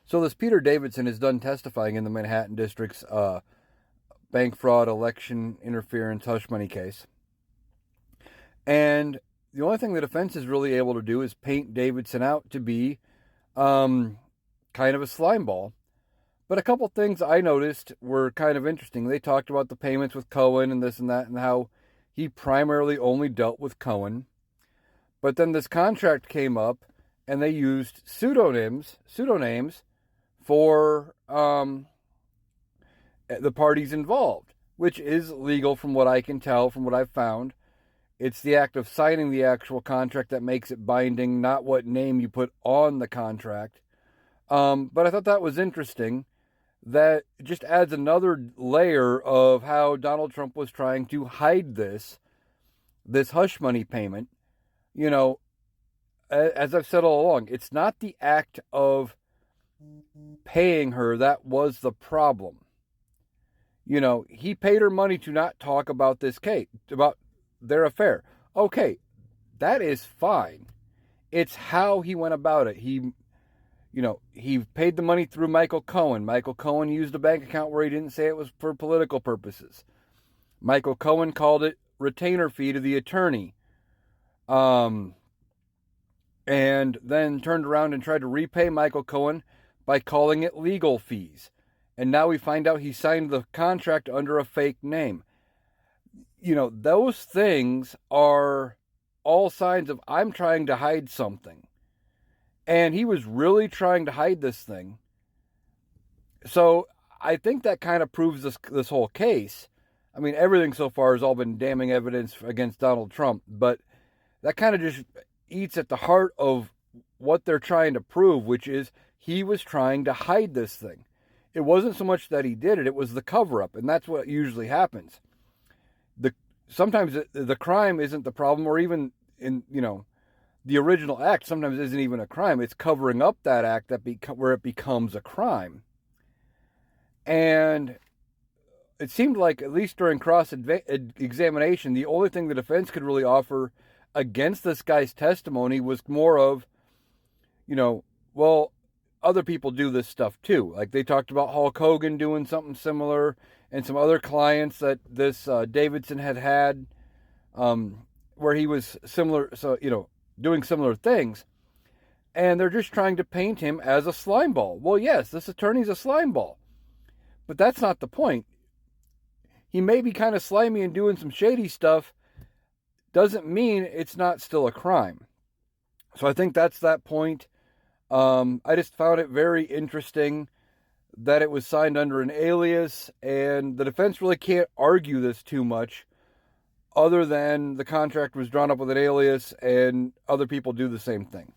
So this Peter Davison is done testifying in the Manhattan District's bank fraud, election interference, hush money case. And the only thing the defense is really able to do is paint Davison out to be kind of a slime ball. But a couple things I noticed were kind of interesting. They talked about the payments with Cohen and this and that, and how he primarily only dealt with Cohen. But then this contract came up, and they used pseudonames for the parties involved, which is legal from what I can tell, from what I've found. It's the act of signing the actual contract that makes it binding, not what name you put on the contract. But I thought that was interesting. That just adds another layer of how Donald Trump was trying to hide this hush money payment. You know, as I've said all along, it's not the act of paying her that was the problem. You know, he paid her money to not talk about this case, about their affair. Okay, that is fine. It's how he went about it. He paid the money through Michael Cohen. Michael Cohen used a bank account where he didn't say it was for political purposes. Michael Cohen called it retainer fee to the attorney. And then turned around and tried to repay Michael Cohen by calling it legal fees. And now we find out he signed the contract under a fake name. You know, those things are all signs of I'm trying to hide something. And he was really trying to hide this thing. So I think that kind of proves this whole case. I mean, everything so far has all been damning evidence against Donald Trump, but that kind of just eats at the heart of what they're trying to prove, which is he was trying to hide this thing. It wasn't so much that he did it, it was the cover-up, and that's what usually happens. Sometimes the crime isn't the problem, or even in, the original act sometimes isn't even a crime. It's covering up that act where it becomes a crime. And it seemed like, at least during cross-examination, the only thing the defense could really offer against this guy's testimony was more of, well, other people do this stuff too. Like they talked about Hulk Hogan doing something similar, and some other clients that this Davison had, where he was similar, doing similar things. And they're just trying to paint him as a slime ball. Well, yes, this attorney's a slime ball. But that's not the point. He may be kind of slimy and doing some shady stuff. Doesn't mean it's not still a crime. So I think that's that point. I just found it very interesting that it was signed under an alias, and the defense really can't argue this too much, other than the contract was drawn up with an alias and other people do the same thing.